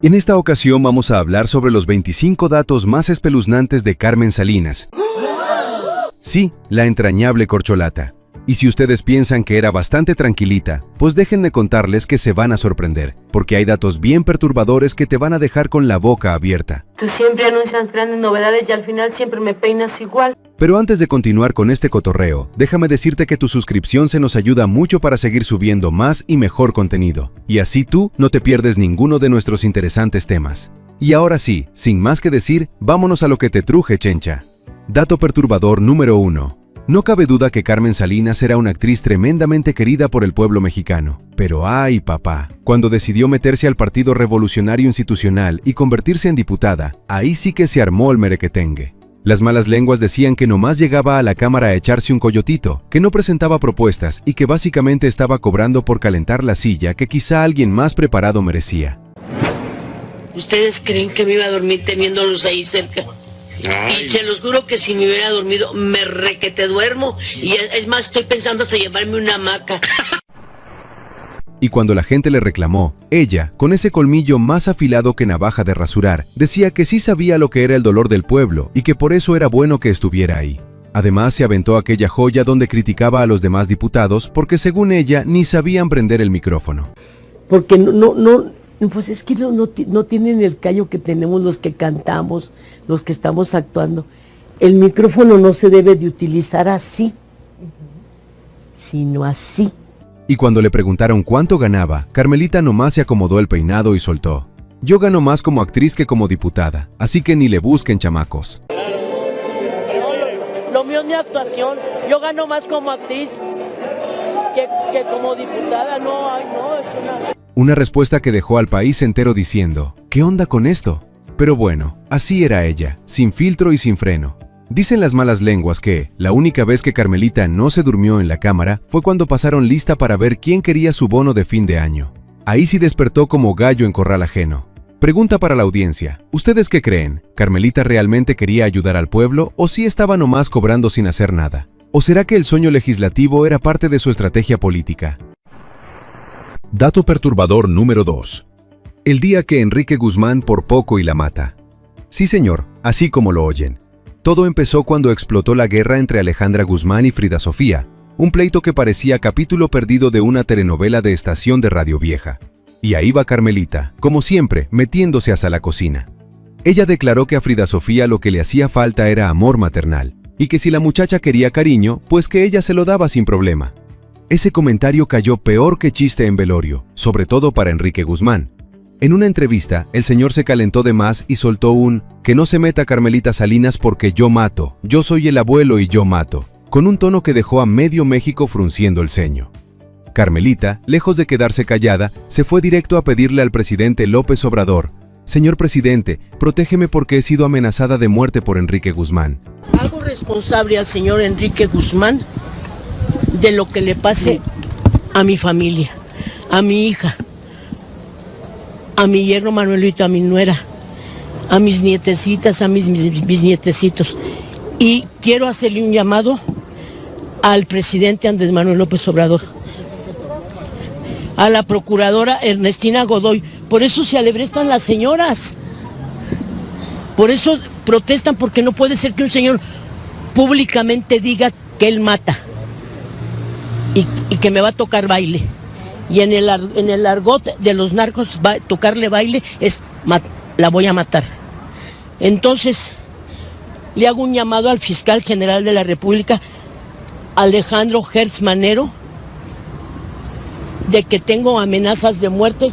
En esta ocasión vamos a hablar sobre los 25 datos más espeluznantes de Carmen Salinas. Sí, la entrañable corcholata. Y si ustedes piensan que era bastante tranquilita, pues déjenme contarles que se van a sorprender, porque hay datos bien perturbadores que te van a dejar con la boca abierta. Tú siempre anuncias grandes novedades y al final siempre me peinas igual. Pero antes de continuar con este cotorreo, déjame decirte que tu suscripción se nos ayuda mucho para seguir subiendo más y mejor contenido. Y así tú no te pierdes ninguno de nuestros interesantes temas. Y ahora sí, sin más que decir, vámonos a lo que te truje, chencha. Dato perturbador número 1. No cabe duda que Carmen Salinas era una actriz tremendamente querida por el pueblo mexicano. Pero ¡ay, papá! Cuando decidió meterse al Partido Revolucionario Institucional y convertirse en diputada, ahí sí que se armó el merequetengue. Las malas lenguas decían que nomás llegaba a la Cámara a echarse un coyotito, que no presentaba propuestas y que básicamente estaba cobrando por calentar la silla que quizá alguien más preparado merecía. ¿Ustedes creen que me iba a dormir teniéndolos ahí cerca? Ay. Y se los juro que si me hubiera dormido, me requete duermo. Y es más, estoy pensando hasta llevarme una hamaca. Y cuando la gente le reclamó, ella, con ese colmillo más afilado que navaja de rasurar, decía que sí sabía lo que era el dolor del pueblo y que por eso era bueno que estuviera ahí. Además, se aventó aquella joya donde criticaba a los demás diputados porque según ella ni sabían prender el micrófono. Porque pues es que no tienen el callo que tenemos los que cantamos, los que estamos actuando. El micrófono no se debe de utilizar así, sino así. Y cuando le preguntaron cuánto ganaba, Carmelita nomás se acomodó el peinado y soltó: yo gano más como actriz que como diputada, así que ni le busquen, chamacos. Lo mío es mi actuación, yo gano más como actriz que como diputada, no, ay no, es Una respuesta que dejó al país entero diciendo: ¿qué onda con esto? Pero bueno, así era ella, sin filtro y sin freno. Dicen las malas lenguas que la única vez que Carmelita no se durmió en la cámara fue cuando pasaron lista para ver quién quería su bono de fin de año. Ahí sí despertó como gallo en corral ajeno. Pregunta para la audiencia: ¿ustedes qué creen? ¿Carmelita realmente quería ayudar al pueblo o sí estaba nomás cobrando sin hacer nada? ¿O será que el sueño legislativo era parte de su estrategia política? Dato perturbador número 2. El día que Enrique Guzmán por poco y la mata. Sí, señor, así como lo oyen. Todo empezó cuando explotó la guerra entre Alejandra Guzmán y Frida Sofía, un pleito que parecía capítulo perdido de una telenovela de estación de Radio Vieja. Y ahí va Carmelita, como siempre, metiéndose hasta la cocina. Ella declaró que a Frida Sofía lo que le hacía falta era amor maternal, y que si la muchacha quería cariño, pues que ella se lo daba sin problema. Ese comentario cayó peor que chiste en velorio, sobre todo para Enrique Guzmán. En una entrevista, el señor se calentó de más y soltó un: que no se meta Carmelita Salinas porque yo mato, yo soy el abuelo y yo mato, con un tono que dejó a medio México frunciendo el ceño. Carmelita, lejos de quedarse callada, se fue directo a pedirle al presidente López Obrador: señor presidente, protégeme porque he sido amenazada de muerte por Enrique Guzmán. Hago responsable al señor Enrique Guzmán de lo que le pase a mi familia, a mi hija, a mi yerno Manuelito, a mi nuera, a mis nietecitas, a mis nietecitos. Y quiero hacerle un llamado al presidente Andrés Manuel López Obrador, a la procuradora Ernestina Godoy. Por eso se alebrestan las señoras, por eso protestan, porque no puede ser que un señor públicamente diga que él mata y que me va a tocar baile. Y en el argot de los narcos, tocarle baile es la voy a matar. Entonces, le hago un llamado al fiscal general de la República, Alejandro Gertz Manero, de que tengo amenazas de muerte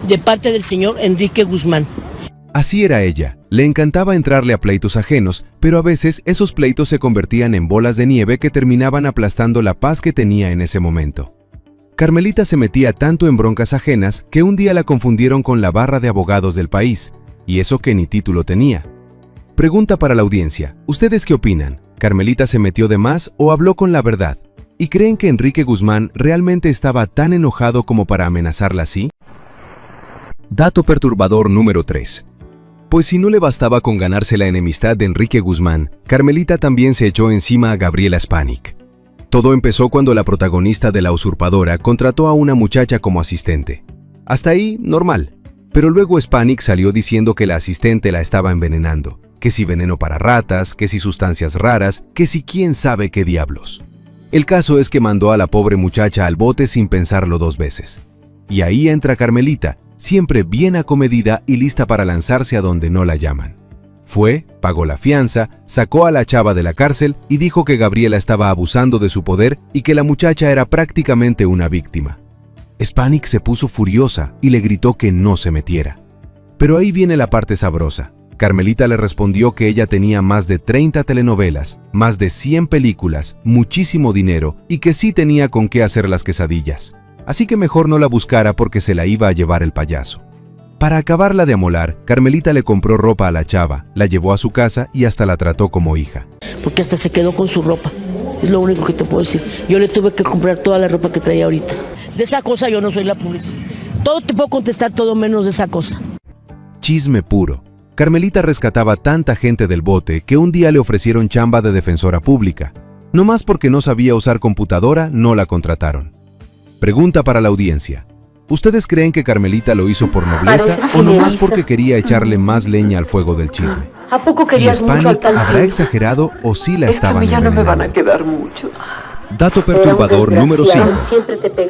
de parte del señor Enrique Guzmán. Así era ella. Le encantaba entrarle a pleitos ajenos, pero a veces esos pleitos se convertían en bolas de nieve que terminaban aplastando la paz que tenía en ese momento. Carmelita se metía tanto en broncas ajenas que un día la confundieron con la barra de abogados del país, y eso que ni título tenía. Pregunta para la audiencia: ¿ustedes qué opinan? ¿Carmelita se metió de más o habló con la verdad? ¿Y creen que Enrique Guzmán realmente estaba tan enojado como para amenazarla así? Dato perturbador número 3. Pues si no le bastaba con ganarse la enemistad de Enrique Guzmán, Carmelita también se echó encima a Gabriela Spanik. Todo empezó cuando la protagonista de La Usurpadora contrató a una muchacha como asistente. Hasta ahí, normal. Pero luego Spanik salió diciendo que la asistente la estaba envenenando, que si veneno para ratas, que si sustancias raras, que si quién sabe qué diablos. El caso es que mandó a la pobre muchacha al bote sin pensarlo 2 veces. Y ahí entra Carmelita, siempre bien acomedida y lista para lanzarse a donde no la llaman. Fue, pagó la fianza, sacó a la chava de la cárcel y dijo que Gabriela estaba abusando de su poder y que la muchacha era prácticamente una víctima. Spanik se puso furiosa y le gritó que no se metiera. Pero ahí viene la parte sabrosa. Carmelita le respondió que ella tenía más de 30 telenovelas, más de 100 películas, muchísimo dinero y que sí tenía con qué hacer las quesadillas. Así que mejor no la buscara porque se la iba a llevar el payaso. Para acabarla de amolar, Carmelita le compró ropa a la chava, la llevó a su casa y hasta la trató como hija. Porque hasta se quedó con su ropa. Es lo único que te puedo decir. Yo le tuve que comprar toda la ropa que traía ahorita. De esa cosa yo no soy la publicista. Todo te puedo contestar, todo menos de esa cosa. Chisme puro. Carmelita rescataba tanta gente del bote que un día le ofrecieron chamba de defensora pública. No más porque no sabía usar computadora, no la contrataron. Pregunta para la audiencia. ¿Ustedes creen que Carmelita lo hizo por nobleza o nomás porque quería echarle más leña al fuego del chisme? ¿A poco ¿Y querías mucho al Spanik tal habrá tiempo? exagerado o sí la Es que a estaban mí ya no me van a envenenando? quedar muchos. Dato perturbador número 5.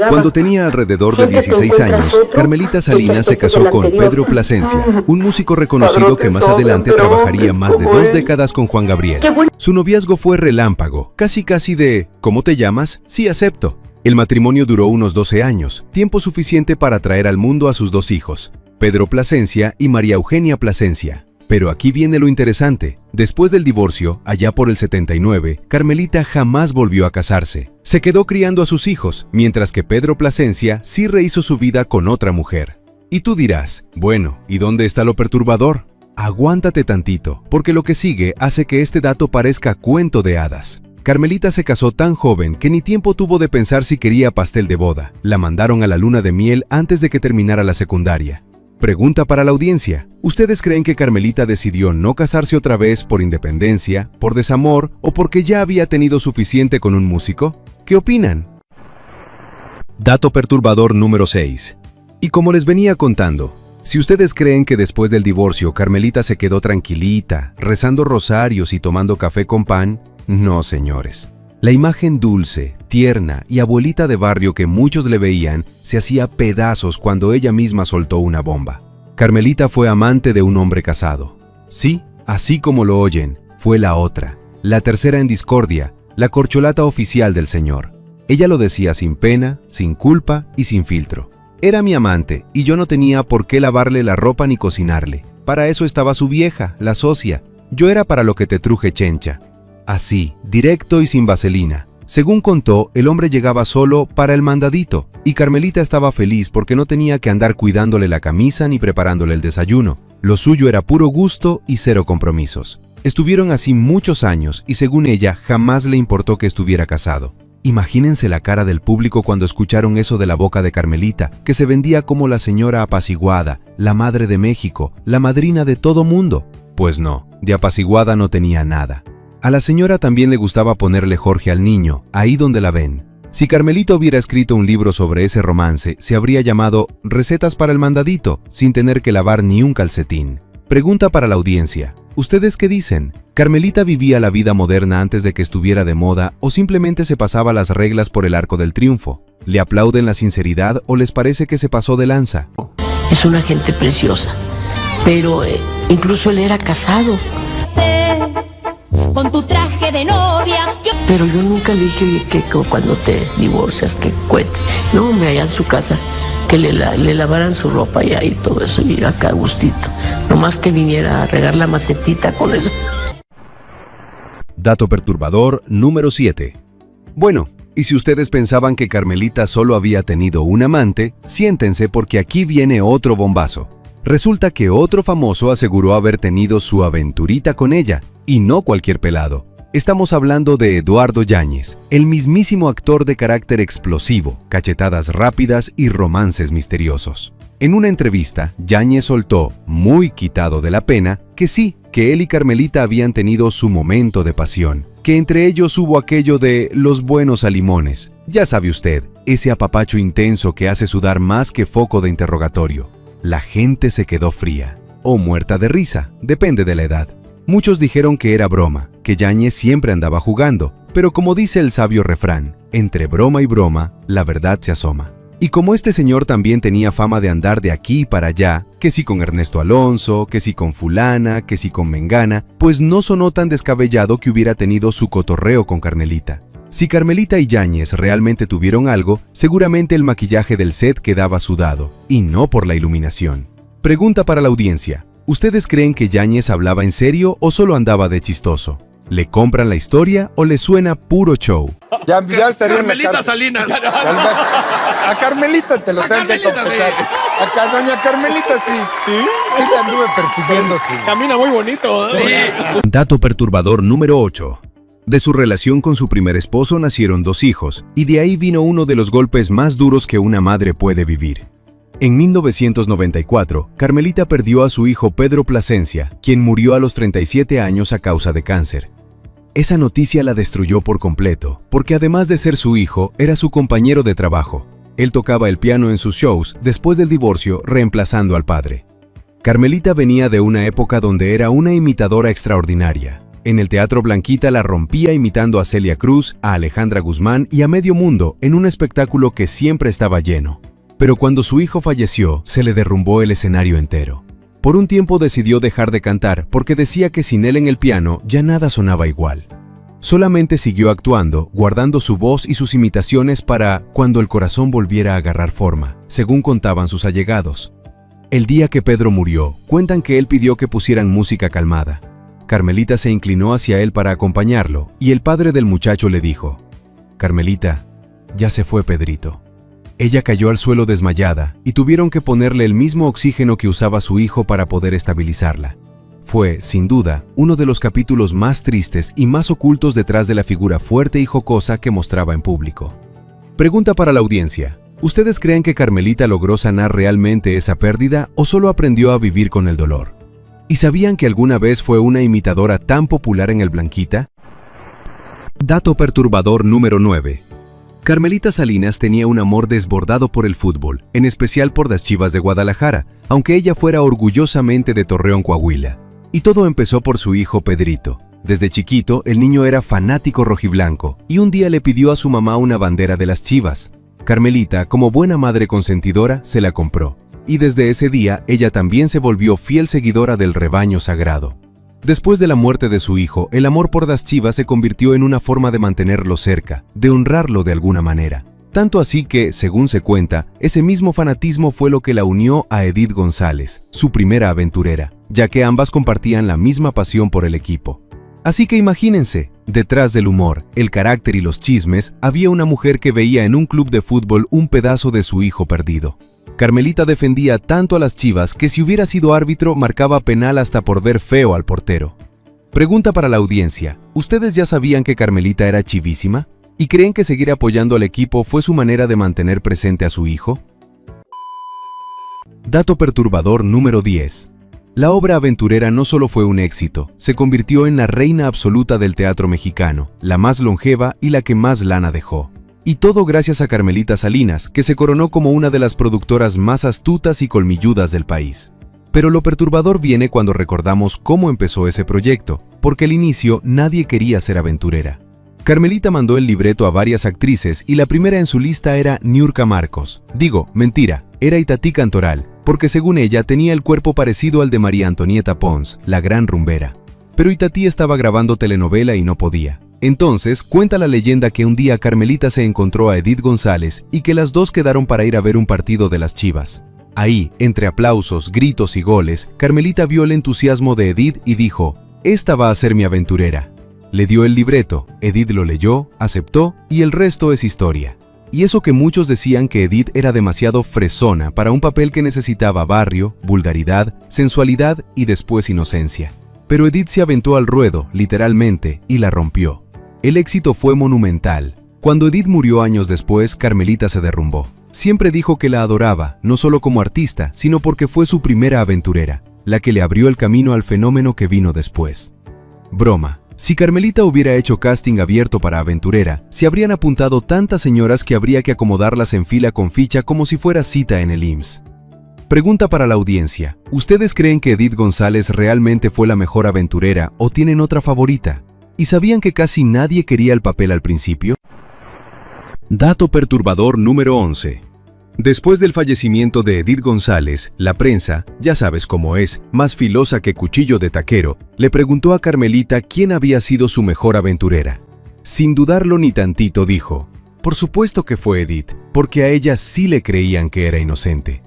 Cuando tenía alrededor de 16 años, Carmelita Salinas se casó con Pedro Plasencia, un músico reconocido que más adelante trabajaría más de 2 décadas con Juan Gabriel. Su noviazgo fue relámpago, casi de ¿cómo te llamas? Sí, acepto. El matrimonio duró unos 12 años, tiempo suficiente para traer al mundo a sus 2 hijos, Pedro Plasencia y María Eugenia Plasencia. Pero aquí viene lo interesante. Después del divorcio, allá por el 79, Carmelita jamás volvió a casarse. Se quedó criando a sus hijos, mientras que Pedro Plasencia sí rehizo su vida con otra mujer. Y tú dirás, bueno, ¿y dónde está lo perturbador? Aguántate tantito, porque lo que sigue hace que este dato parezca cuento de hadas. Carmelita se casó tan joven que ni tiempo tuvo de pensar si quería pastel de boda. La mandaron a la luna de miel antes de que terminara la secundaria. Pregunta para la audiencia. ¿Ustedes creen que Carmelita decidió no casarse otra vez por independencia, por desamor o porque ya había tenido suficiente con un músico? ¿Qué opinan? Dato perturbador número 6. Y como les venía contando, si ustedes creen que después del divorcio Carmelita se quedó tranquilita, rezando rosarios y tomando café con pan, no, señores. La imagen dulce, tierna y abuelita de barrio que muchos le veían se hacía pedazos cuando ella misma soltó una bomba. Carmelita fue amante de un hombre casado. Sí, así como lo oyen, fue la otra, la tercera en discordia, la corcholata oficial del señor. Ella lo decía sin pena, sin culpa y sin filtro. Era mi amante y yo no tenía por qué lavarle la ropa ni cocinarle. Para eso estaba su vieja, la socia. Yo era para lo que te truje chencha. Así, directo y sin vaselina. Según contó, el hombre llegaba solo para el mandadito, y Carmelita estaba feliz porque no tenía que andar cuidándole la camisa ni preparándole el desayuno. Lo suyo era puro gusto y cero compromisos. Estuvieron así muchos años y según ella, jamás le importó que estuviera casado. Imagínense la cara del público cuando escucharon eso de la boca de Carmelita, que se vendía como la señora apaciguada, la madre de México, la madrina de todo mundo. Pues no, de apaciguada no tenía nada. A la señora también le gustaba ponerle Jorge al niño, ahí donde la ven. Si Carmelita hubiera escrito un libro sobre ese romance, se habría llamado Recetas para el mandadito, sin tener que lavar ni un calcetín. Pregunta para la audiencia. ¿Ustedes qué dicen? ¿Carmelita vivía la vida moderna antes de que estuviera de moda o simplemente se pasaba las reglas por el arco del triunfo? ¿Le aplauden la sinceridad o les parece que se pasó de lanza? Es una gente preciosa, pero incluso él era casado. Con tu traje de novia, Pero yo nunca le dije, oye, que cuando te divorcias, que cuente. No, hombre, allá en su casa, que le lavaran su ropa y ahí todo eso, y acá a gustito. Nomás que viniera a regar la macetita con eso. Dato perturbador número 7. Bueno, y si ustedes pensaban que Carmelita solo había tenido un amante, siéntense porque aquí viene otro bombazo. Resulta que otro famoso aseguró haber tenido su aventurita con ella, y no cualquier pelado. Estamos hablando de Eduardo Yáñez, el mismísimo actor de carácter explosivo, cachetadas rápidas y romances misteriosos. En una entrevista, Yáñez soltó, muy quitado de la pena, que sí, que él y Carmelita habían tenido su momento de pasión, que entre ellos hubo aquello de los buenos a limones. Ya sabe usted, ese apapacho intenso que hace sudar más que foco de interrogatorio. La gente se quedó fría, o muerta de risa, depende de la edad. Muchos dijeron que era broma, que Yáñez siempre andaba jugando, pero como dice el sabio refrán, entre broma y broma, la verdad se asoma. Y como este señor también tenía fama de andar de aquí para allá, que si con Ernesto Alonso, que si con fulana, que si con mengana, pues no sonó tan descabellado que hubiera tenido su cotorreo con Carmelita. Si Carmelita y Yáñez realmente tuvieron algo, seguramente el maquillaje del set quedaba sudado, y no por la iluminación. Pregunta para la audiencia: ¿ustedes creen que Yáñez hablaba en serio o solo andaba de chistoso? ¿Le compran la historia o le suena puro show? Ya estaría en la Carmelita cárcel. Salinas. A Carmelita te lo tengo que confesar. A doña Carmelita sí la anduve persiguiendo, sí. Camina muy bonito. Dato perturbador número 8. De su relación con su primer esposo nacieron 2 hijos, y de ahí vino uno de los golpes más duros que una madre puede vivir. En 1994, Carmelita perdió a su hijo Pedro Plasencia, quien murió a los 37 años a causa de cáncer. Esa noticia la destruyó por completo, porque además de ser su hijo, era su compañero de trabajo. Él tocaba el piano en sus shows después del divorcio, reemplazando al padre. Carmelita venía de una época donde era una imitadora extraordinaria. En el Teatro Blanquita la rompía imitando a Celia Cruz, a Alejandra Guzmán y a medio mundo en un espectáculo que siempre estaba lleno. Pero cuando su hijo falleció, se le derrumbó el escenario entero. Por un tiempo decidió dejar de cantar porque decía que sin él en el piano ya nada sonaba igual. Solamente siguió actuando, guardando su voz y sus imitaciones para cuando el corazón volviera a agarrar forma, según contaban sus allegados. El día que Pedro murió, cuentan que él pidió que pusieran música calmada. Carmelita se inclinó hacia él para acompañarlo y el padre del muchacho le dijo: «Carmelita, ya se fue Pedrito». Ella cayó al suelo desmayada y tuvieron que ponerle el mismo oxígeno que usaba su hijo para poder estabilizarla. Fue, sin duda, uno de los capítulos más tristes y más ocultos detrás de la figura fuerte y jocosa que mostraba en público. Pregunta para la audiencia: ¿ustedes creen que Carmelita logró sanar realmente esa pérdida o solo aprendió a vivir con el dolor? ¿Y sabían que alguna vez fue una imitadora tan popular en el Blanquita? Dato perturbador número 9. Carmelita Salinas tenía un amor desbordado por el fútbol, en especial por las Chivas de Guadalajara, aunque ella fuera orgullosamente de Torreón, Coahuila. Y todo empezó por su hijo Pedrito. Desde chiquito, el niño era fanático rojiblanco, y un día le pidió a su mamá una bandera de las Chivas. Carmelita, como buena madre consentidora, se la compró. Y desde ese día, ella también se volvió fiel seguidora del rebaño sagrado. Después de la muerte de su hijo, el amor por las Chivas se convirtió en una forma de mantenerlo cerca, de honrarlo de alguna manera. Tanto así que, según se cuenta, ese mismo fanatismo fue lo que la unió a Edith González, su primera aventurera, ya que ambas compartían la misma pasión por el equipo. Así que imagínense, detrás del humor, el carácter y los chismes, había una mujer que veía en un club de fútbol un pedazo de su hijo perdido. Carmelita defendía tanto a las Chivas que si hubiera sido árbitro marcaba penal hasta por ver feo al portero. Pregunta para la audiencia: ¿ustedes ya sabían que Carmelita era chivísima? ¿Y creen que seguir apoyando al equipo fue su manera de mantener presente a su hijo? Dato perturbador número 10. La obra aventurera no solo fue un éxito, se convirtió en la reina absoluta del teatro mexicano, la más longeva y la que más lana dejó. Y todo gracias a Carmelita Salinas, que se coronó como una de las productoras más astutas y colmilludas del país. Pero lo perturbador viene cuando recordamos cómo empezó ese proyecto, porque al inicio nadie quería ser aventurera. Carmelita mandó el libreto a varias actrices y la primera en su lista era Niurka Marcos. Digo, mentira, era Itatí Cantoral, porque según ella tenía el cuerpo parecido al de María Antonieta Pons, la gran rumbera. Pero Itatí estaba grabando telenovela y no podía. Entonces, cuenta la leyenda que un día Carmelita se encontró a Edith González y que las dos quedaron para ir a ver un partido de las Chivas. Ahí, entre aplausos, gritos y goles, Carmelita vio el entusiasmo de Edith y dijo: «Esta va a ser mi aventurera». Le dio el libreto, Edith lo leyó, aceptó y el resto es historia. Y eso que muchos decían que Edith era demasiado fresona para un papel que necesitaba barrio, vulgaridad, sensualidad y después inocencia. Pero Edith se aventó al ruedo, literalmente, y la rompió. El éxito fue monumental. Cuando Edith murió años después, Carmelita se derrumbó. Siempre dijo que la adoraba, no solo como artista, sino porque fue su primera aventurera, la que le abrió el camino al fenómeno que vino después. Broma. Si Carmelita hubiera hecho casting abierto para aventurera, se habrían apuntado tantas señoras que habría que acomodarlas en fila con ficha como si fuera cita en el IMSS. Pregunta para la audiencia. ¿Ustedes creen que Edith González realmente fue la mejor aventurera o tienen otra favorita? ¿Y sabían que casi nadie quería el papel al principio? Dato perturbador número 11. Después del fallecimiento de Edith González, la prensa, ya sabes cómo es, más filosa que cuchillo de taquero, le preguntó a Carmelita quién había sido su mejor aventurera. Sin dudarlo ni tantito dijo, por supuesto que fue Edith, porque a ella sí le creían que era inocente.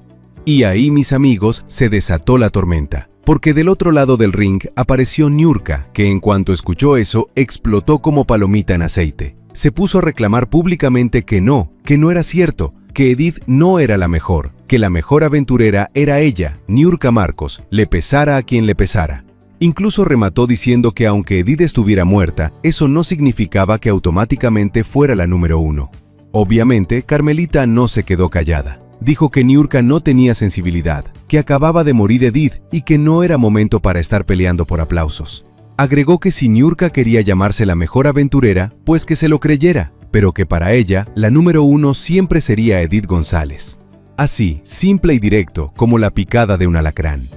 Y ahí, mis amigos, se desató la tormenta, porque del otro lado del ring apareció Niurka, que en cuanto escuchó eso, explotó como palomita en aceite. Se puso a reclamar públicamente que no era cierto, que Edith no era la mejor, que la mejor aventurera era ella, Niurka Marcos, le pesara a quien le pesara. Incluso remató diciendo que aunque Edith estuviera muerta, eso no significaba que automáticamente fuera la número 1. Obviamente, Carmelita no se quedó callada. Dijo que Niurka no tenía sensibilidad, que acababa de morir Edith y que no era momento para estar peleando por aplausos. Agregó que si Niurka quería llamarse la mejor aventurera, pues que se lo creyera, pero que para ella, la número 1 siempre sería Edith González. Así, simple y directo, como la picada de un alacrán.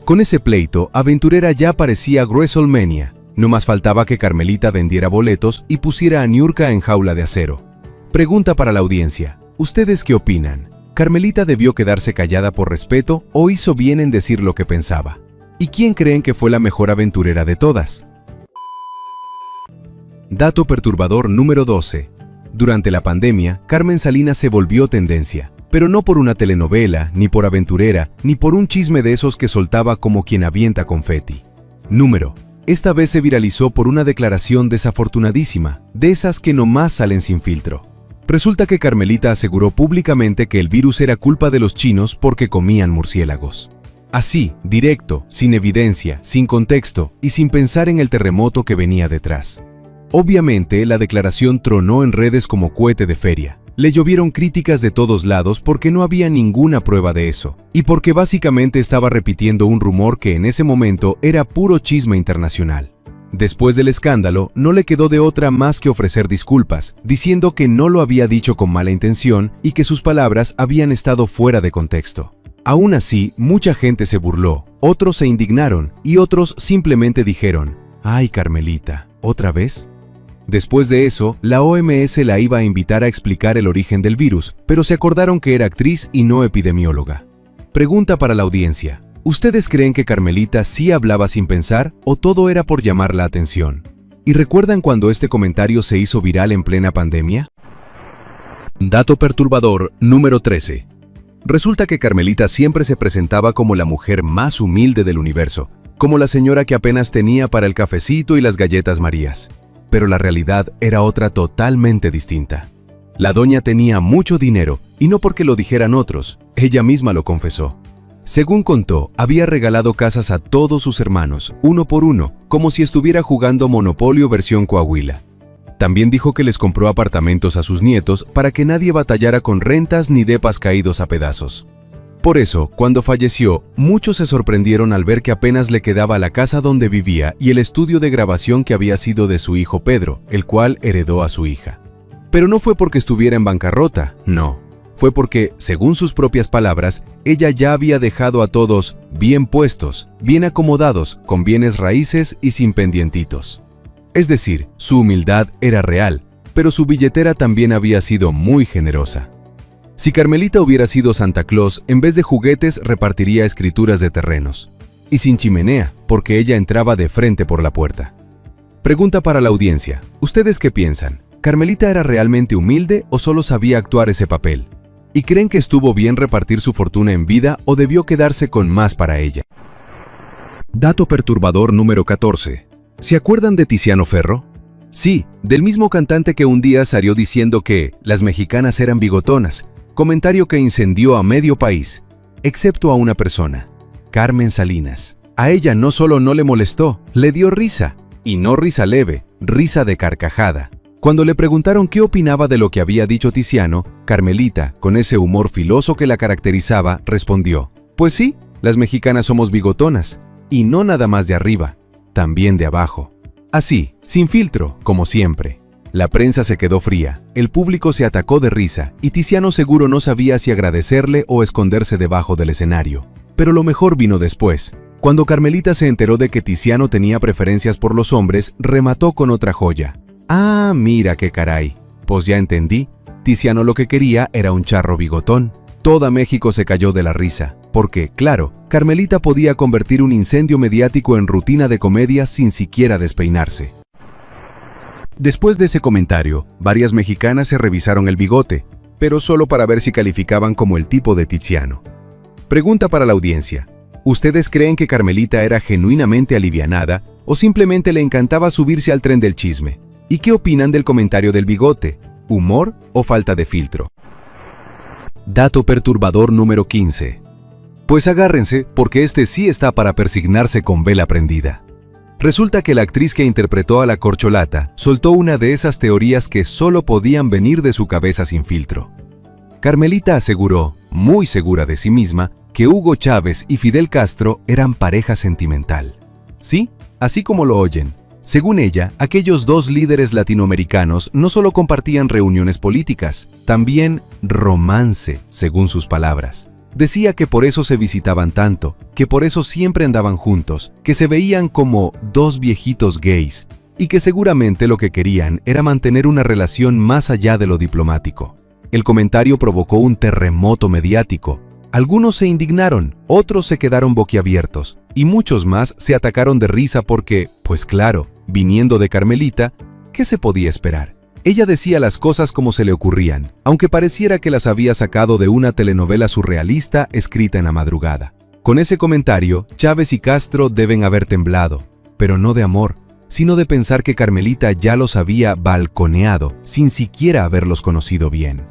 Con ese pleito, Aventurera ya parecía WrestleMania. No más faltaba que Carmelita vendiera boletos y pusiera a Niurka en jaula de acero. Pregunta para la audiencia. ¿Ustedes qué opinan? ¿Carmelita debió quedarse callada por respeto o hizo bien en decir lo que pensaba? ¿Y quién creen que fue la mejor aventurera de todas? Dato perturbador número 12. Durante la pandemia, Carmen Salinas se volvió tendencia, pero no por una telenovela, ni por aventurera, ni por un chisme de esos que soltaba como quien avienta confeti. Número. Esta vez se viralizó por una declaración desafortunadísima, de esas que nomás salen sin filtro. Resulta que Carmelita aseguró públicamente que el virus era culpa de los chinos porque comían murciélagos. Así, directo, sin evidencia, sin contexto y sin pensar en el terremoto que venía detrás. Obviamente, la declaración tronó en redes como cohete de feria. Le llovieron críticas de todos lados porque no había ninguna prueba de eso, y porque básicamente estaba repitiendo un rumor que en ese momento era puro chisme internacional. Después del escándalo, no le quedó de otra más que ofrecer disculpas, diciendo que no lo había dicho con mala intención y que sus palabras habían estado fuera de contexto. Aún así, mucha gente se burló, otros se indignaron y otros simplemente dijeron, «Ay, Carmelita, ¿otra vez?». Después de eso, la OMS la iba a invitar a explicar el origen del virus, pero se acordaron que era actriz y no epidemióloga. Pregunta para la audiencia. ¿Ustedes creen que Carmelita sí hablaba sin pensar o todo era por llamar la atención? ¿Y recuerdan cuando este comentario se hizo viral en plena pandemia? Dato perturbador número 13. Resulta que Carmelita siempre se presentaba como la mujer más humilde del universo, como la señora que apenas tenía para el cafecito y las galletas Marías. Pero la realidad era otra totalmente distinta. La doña tenía mucho dinero, y no porque lo dijeran otros, ella misma lo confesó. Según contó, había regalado casas a todos sus hermanos, uno por uno, como si estuviera jugando Monopolio versión Coahuila. También dijo que les compró apartamentos a sus nietos para que nadie batallara con rentas ni depas caídos a pedazos. Por eso, cuando falleció, muchos se sorprendieron al ver que apenas le quedaba la casa donde vivía y el estudio de grabación que había sido de su hijo Pedro, el cual heredó a su hija. Pero no fue porque estuviera en bancarrota, no. Fue porque, según sus propias palabras, ella ya había dejado a todos bien puestos, bien acomodados, con bienes raíces y sin pendientitos. Es decir, su humildad era real, pero su billetera también había sido muy generosa. Si Carmelita hubiera sido Santa Claus, en vez de juguetes repartiría escrituras de terrenos. Y sin chimenea, porque ella entraba de frente por la puerta. Pregunta para la audiencia. ¿Ustedes qué piensan? ¿Carmelita era realmente humilde o solo sabía actuar ese papel? ¿Y creen que estuvo bien repartir su fortuna en vida o debió quedarse con más para ella? Dato perturbador número 14. ¿Se acuerdan de Tiziano Ferro? Sí, del mismo cantante que un día salió diciendo que las mexicanas eran bigotonas, comentario que incendió a medio país, excepto a una persona, Carmen Salinas. A ella no solo no le molestó, le dio risa, y no risa leve, risa de carcajada. Cuando le preguntaron qué opinaba de lo que había dicho Tiziano, Carmelita, con ese humor filoso que la caracterizaba, respondió, «Pues sí, las mexicanas somos bigotonas, y no nada más de arriba, también de abajo». Así, sin filtro, como siempre. La prensa se quedó fría, el público se atacó de risa y Tiziano seguro no sabía si agradecerle o esconderse debajo del escenario. Pero lo mejor vino después. Cuando Carmelita se enteró de que Tiziano tenía preferencias por los hombres, remató con otra joya. Ah, mira qué caray. Pues ya entendí. Tiziano lo que quería era un charro bigotón. Toda México se cayó de la risa, porque, claro, Carmelita podía convertir un incendio mediático en rutina de comedia sin siquiera despeinarse. Después de ese comentario, varias mexicanas se revisaron el bigote, pero solo para ver si calificaban como el tipo de Tiziano. Pregunta para la audiencia. ¿Ustedes creen que Carmelita era genuinamente alivianada o simplemente le encantaba subirse al tren del chisme? ¿Y qué opinan del comentario del bigote? ¿Humor o falta de filtro? Dato perturbador número 15. Pues agárrense, porque este sí está para persignarse con vela prendida. Resulta que la actriz que interpretó a la corcholata soltó una de esas teorías que solo podían venir de su cabeza sin filtro. Carmelita aseguró, muy segura de sí misma, que Hugo Chávez y Fidel Castro eran pareja sentimental. Sí, así como lo oyen. Según ella, aquellos dos líderes latinoamericanos no solo compartían reuniones políticas, también romance, según sus palabras. Decía que por eso se visitaban tanto, que por eso siempre andaban juntos, que se veían como dos viejitos gays, y que seguramente lo que querían era mantener una relación más allá de lo diplomático. El comentario provocó un terremoto mediático. Algunos se indignaron, otros se quedaron boquiabiertos, y muchos más se atacaron de risa porque, pues claro, viniendo de Carmelita, ¿qué se podía esperar? Ella decía las cosas como se le ocurrían, aunque pareciera que las había sacado de una telenovela surrealista escrita en la madrugada. Con ese comentario, Chávez y Castro deben haber temblado, pero no de amor, sino de pensar que Carmelita ya los había balconeado sin siquiera haberlos conocido bien.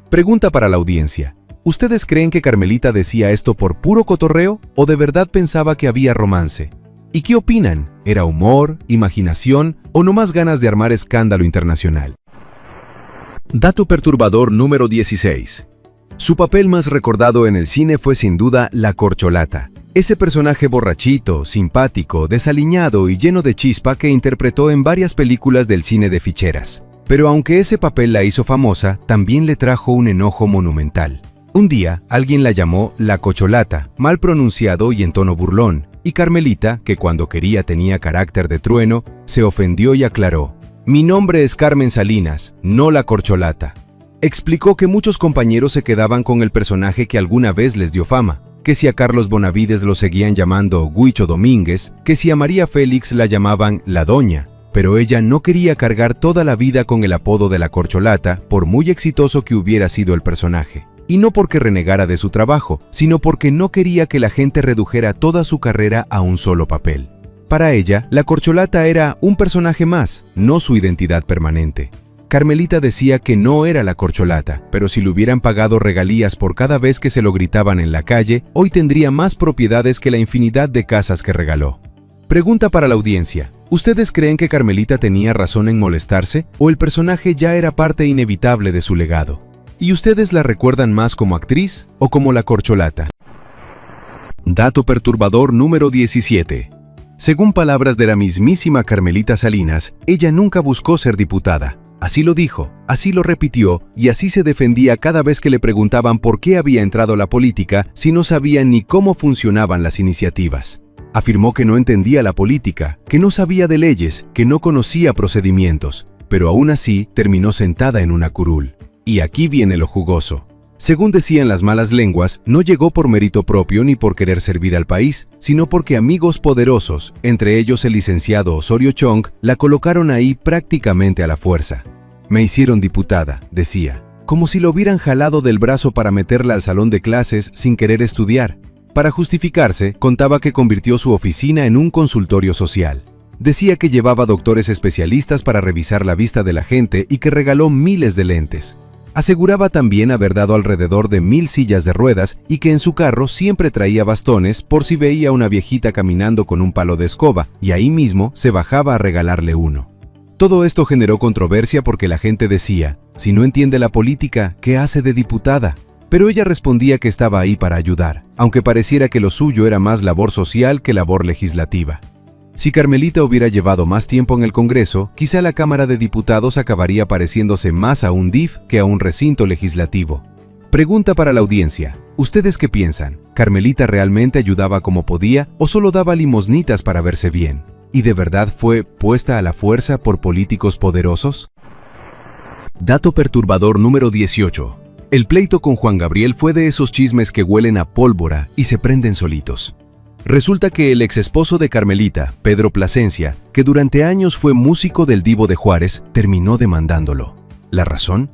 Pregunta para la audiencia. ¿Ustedes creen que Carmelita decía esto por puro cotorreo o de verdad pensaba que había romance? ¿Y qué opinan? ¿Era humor, imaginación o nomás ganas de armar escándalo internacional? Dato perturbador número 16. Su papel más recordado en el cine fue sin duda la corcholata. Ese personaje borrachito, simpático, desaliñado y lleno de chispa que interpretó en varias películas del cine de ficheras. Pero aunque ese papel la hizo famosa, también le trajo un enojo monumental. Un día, alguien la llamó la cocholata, mal pronunciado y en tono burlón, y Carmelita, que cuando quería tenía carácter de trueno, se ofendió y aclaró: «Mi nombre es Carmen Salinas, no la corcholata». Explicó que muchos compañeros se quedaban con el personaje que alguna vez les dio fama, que si a Carlos Bonavides lo seguían llamando Huicho Domínguez, que si a María Félix la llamaban la Doña, pero ella no quería cargar toda la vida con el apodo de la corcholata, por muy exitoso que hubiera sido el personaje. Y no porque renegara de su trabajo, sino porque no quería que la gente redujera toda su carrera a un solo papel. Para ella, la corcholata era un personaje más, no su identidad permanente. Carmelita decía que no era la corcholata, pero si le hubieran pagado regalías por cada vez que se lo gritaban en la calle, hoy tendría más propiedades que la infinidad de casas que regaló. Pregunta para la audiencia. ¿Ustedes creen que Carmelita tenía razón en molestarse o el personaje ya era parte inevitable de su legado? ¿Y ustedes la recuerdan más como actriz o como la corcholata? Dato perturbador número 17. Según palabras de la mismísima Carmelita Salinas, ella nunca buscó ser diputada. Así lo dijo, así lo repitió y así se defendía cada vez que le preguntaban por qué había entrado a la política si no sabía ni cómo funcionaban las iniciativas. Afirmó que no entendía la política, que no sabía de leyes, que no conocía procedimientos, pero aún así terminó sentada en una curul. Y aquí viene lo jugoso. Según decían las malas lenguas, no llegó por mérito propio ni por querer servir al país, sino porque amigos poderosos, entre ellos el licenciado Osorio Chong, la colocaron ahí prácticamente a la fuerza. Me hicieron diputada, decía, como si lo hubieran jalado del brazo para meterla al salón de clases sin querer estudiar. Para justificarse, contaba que convirtió su oficina en un consultorio social. Decía que llevaba doctores especialistas para revisar la vista de la gente y que regaló miles de lentes. Aseguraba también haber dado alrededor de 1000 sillas de ruedas y que en su carro siempre traía bastones por si veía a una viejita caminando con un palo de escoba y ahí mismo se bajaba a regalarle uno. Todo esto generó controversia porque la gente decía, si no entiende la política, ¿qué hace de diputada? Pero ella respondía que estaba ahí para ayudar, aunque pareciera que lo suyo era más labor social que labor legislativa. Si Carmelita hubiera llevado más tiempo en el Congreso, quizá la Cámara de Diputados acabaría pareciéndose más a un DIF que a un recinto legislativo. Pregunta para la audiencia. ¿Ustedes qué piensan? ¿Carmelita realmente ayudaba como podía o solo daba limosnitas para verse bien? ¿Y de verdad fue puesta a la fuerza por políticos poderosos? Dato perturbador número 18. El pleito con Juan Gabriel fue de esos chismes que huelen a pólvora y se prenden solitos. Resulta que el exesposo de Carmelita, Pedro Plasencia, que durante años fue músico del Divo de Juárez, terminó demandándolo. ¿La razón?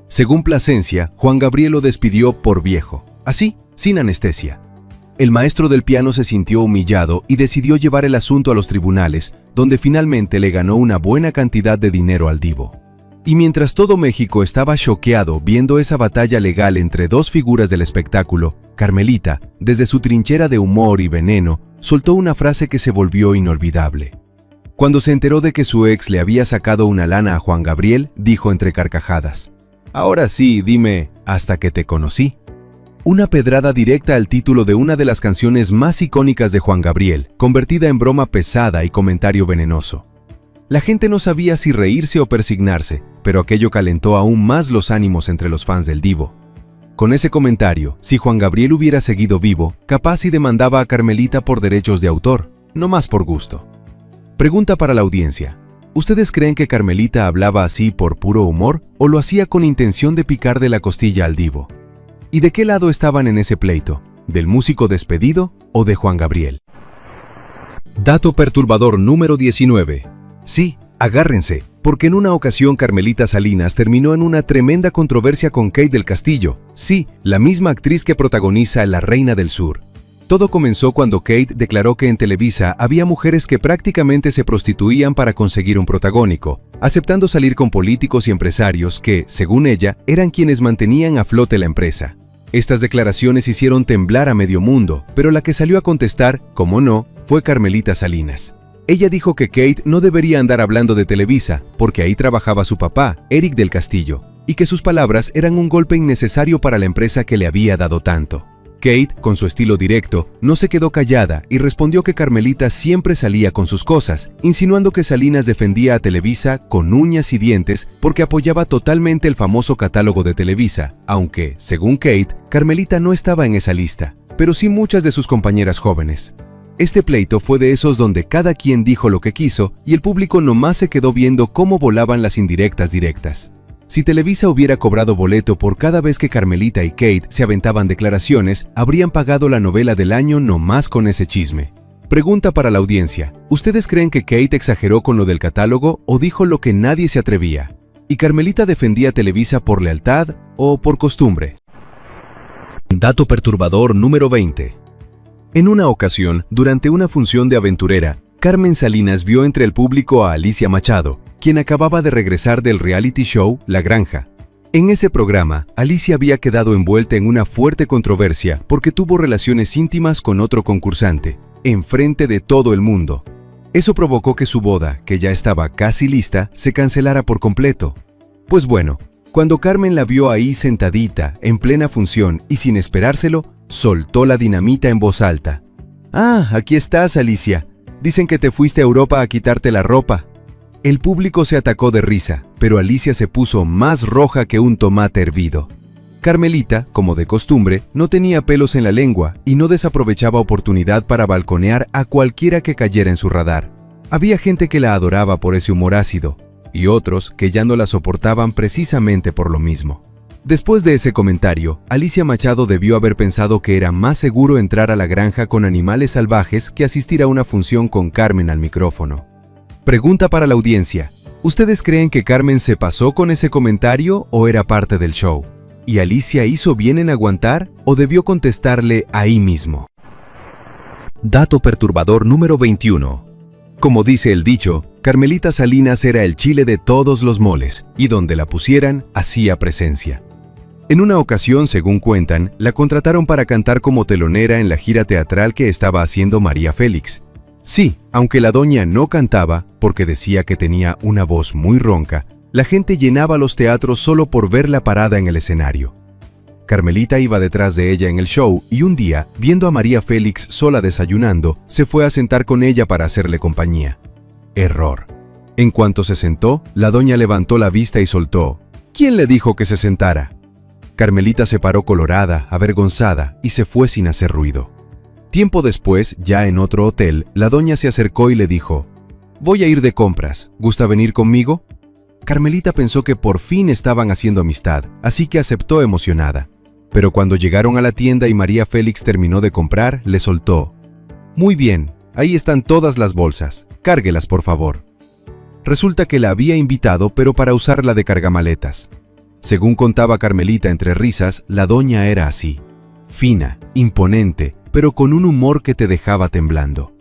Según Plasencia, Juan Gabriel lo despidió por viejo, así, sin anestesia. El maestro del piano se sintió humillado y decidió llevar el asunto a los tribunales, donde finalmente le ganó una buena cantidad de dinero al Divo. Y mientras todo México estaba choqueado viendo esa batalla legal entre dos figuras del espectáculo, Carmelita, desde su trinchera de humor y veneno, soltó una frase que se volvió inolvidable. Cuando se enteró de que su ex le había sacado una lana a Juan Gabriel, dijo entre carcajadas: «Ahora sí, dime, hasta que te conocí». Una pedrada directa al título de una de las canciones más icónicas de Juan Gabriel, convertida en broma pesada y comentario venenoso. La gente no sabía si reírse o persignarse, pero aquello calentó aún más los ánimos entre los fans del Divo. Con ese comentario, si Juan Gabriel hubiera seguido vivo, capaz y demandaba a Carmelita por derechos de autor, no más por gusto. Pregunta para la audiencia. ¿Ustedes creen que Carmelita hablaba así por puro humor o lo hacía con intención de picar de la costilla al Divo? ¿Y de qué lado estaban en ese pleito? ¿Del músico despedido o de Juan Gabriel? Dato perturbador número 19. Sí, agárrense, porque en una ocasión Carmelita Salinas terminó en una tremenda controversia con Kate del Castillo, sí, la misma actriz que protagoniza La Reina del Sur. Todo comenzó cuando Kate declaró que en Televisa había mujeres que prácticamente se prostituían para conseguir un protagónico, aceptando salir con políticos y empresarios que, según ella, eran quienes mantenían a flote la empresa. Estas declaraciones hicieron temblar a medio mundo, pero la que salió a contestar, como no, fue Carmelita Salinas. Ella dijo que Kate no debería andar hablando de Televisa, porque ahí trabajaba su papá, Eric del Castillo, y que sus palabras eran un golpe innecesario para la empresa que le había dado tanto. Kate, con su estilo directo, no se quedó callada y respondió que Carmelita siempre salía con sus cosas, insinuando que Salinas defendía a Televisa con uñas y dientes porque apoyaba totalmente el famoso catálogo de Televisa, aunque, según Kate, Carmelita no estaba en esa lista, pero sí muchas de sus compañeras jóvenes. Este pleito fue de esos donde cada quien dijo lo que quiso y el público nomás se quedó viendo cómo volaban las indirectas directas. Si Televisa hubiera cobrado boleto por cada vez que Carmelita y Kate se aventaban declaraciones, habrían pagado la novela del año nomás con ese chisme. Pregunta para la audiencia. ¿Ustedes creen que Kate exageró con lo del catálogo o dijo lo que nadie se atrevía? ¿Y Carmelita defendía a Televisa por lealtad o por costumbre? Dato perturbador número 20. En una ocasión, durante una función de aventurera, Carmen Salinas vio entre el público a Alicia Machado, quien acababa de regresar del reality show La Granja. En ese programa, Alicia había quedado envuelta en una fuerte controversia porque tuvo relaciones íntimas con otro concursante, enfrente de todo el mundo. Eso provocó que su boda, que ya estaba casi lista, se cancelara por completo. Pues bueno, cuando Carmen la vio ahí sentadita, en plena función y sin esperárselo, soltó la dinamita en voz alta. «Ah, aquí estás, Alicia. Dicen que te fuiste a Europa a quitarte la ropa». El público se atacó de risa, pero Alicia se puso más roja que un tomate hervido. Carmelita, como de costumbre, no tenía pelos en la lengua y no desaprovechaba oportunidad para balconear a cualquiera que cayera en su radar. Había gente que la adoraba por ese humor ácido, y otros que ya no la soportaban precisamente por lo mismo. Después de ese comentario, Alicia Machado debió haber pensado que era más seguro entrar a la granja con animales salvajes que asistir a una función con Carmen al micrófono. Pregunta para la audiencia. ¿Ustedes creen que Carmen se pasó con ese comentario o era parte del show? ¿Y Alicia hizo bien en aguantar o debió contestarle ahí mismo? Dato perturbador número 21. Como dice el dicho, Carmelita Salinas era el chile de todos los moles y donde la pusieran, hacía presencia. En una ocasión, según cuentan, la contrataron para cantar como telonera en la gira teatral que estaba haciendo María Félix. Sí, aunque la doña no cantaba, porque decía que tenía una voz muy ronca, la gente llenaba los teatros solo por verla parada en el escenario. Carmelita iba detrás de ella en el show y un día, viendo a María Félix sola desayunando, se fue a sentar con ella para hacerle compañía. Error. En cuanto se sentó, la doña levantó la vista y soltó: ¿Quién le dijo que se sentara? Carmelita se paró colorada, avergonzada, y se fue sin hacer ruido. Tiempo después, ya en otro hotel, la doña se acercó y le dijo: «Voy a ir de compras, ¿gusta venir conmigo?». Carmelita pensó que por fin estaban haciendo amistad, así que aceptó emocionada. Pero cuando llegaron a la tienda y María Félix terminó de comprar, le soltó: «Muy bien, ahí están todas las bolsas, cárguelas por favor». Resulta que la había invitado, pero para usarla de cargamaletas. Según contaba Carmelita entre risas, la doña era así: fina, imponente, pero con un humor que te dejaba temblando.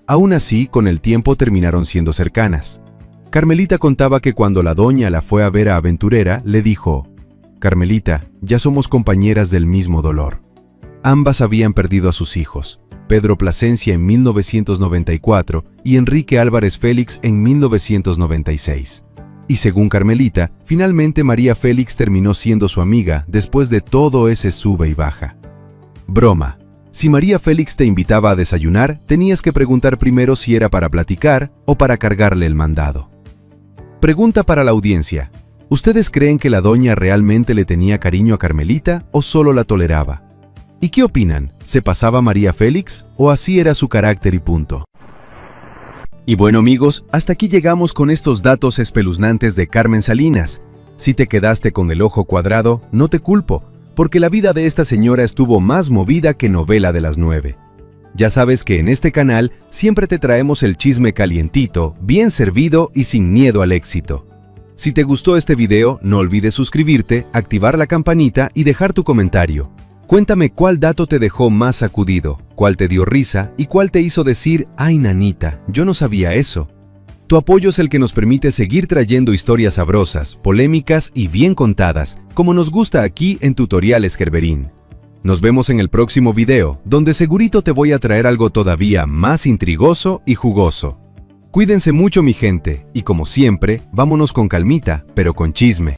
Aún así, con el tiempo terminaron siendo cercanas. Carmelita contaba que cuando la doña la fue a ver a Aventurera, le dijo: «Carmelita, ya somos compañeras del mismo dolor». Ambas habían perdido a sus hijos, Pedro Plasencia en 1994 y Enrique Álvarez Félix en 1996. Y según Carmelita, finalmente María Félix terminó siendo su amiga después de todo ese sube y baja. Broma. Si María Félix te invitaba a desayunar, tenías que preguntar primero si era para platicar o para cargarle el mandado. Pregunta para la audiencia: ¿ustedes creen que la doña realmente le tenía cariño a Carmelita o solo la toleraba? ¿Y qué opinan? ¿Se pasaba María Félix o así era su carácter y punto? Y bueno amigos, hasta aquí llegamos con estos datos espeluznantes de Carmen Salinas. Si te quedaste con el ojo cuadrado, no te culpo, porque la vida de esta señora estuvo más movida que novela de las 9. Ya sabes que en este canal siempre te traemos el chisme calientito, bien servido y sin miedo al éxito. Si te gustó este video, no olvides suscribirte, activar la campanita y dejar tu comentario. Cuéntame cuál dato te dejó más sacudido, cuál te dio risa y cuál te hizo decir: «Ay, nanita, yo no sabía eso». Tu apoyo es el que nos permite seguir trayendo historias sabrosas, polémicas y bien contadas, como nos gusta aquí en Tutoriales Gerberín. Nos vemos en el próximo video, donde segurito te voy a traer algo todavía más intrigoso y jugoso. Cuídense mucho mi gente, y como siempre, vámonos con calmita, pero con chisme.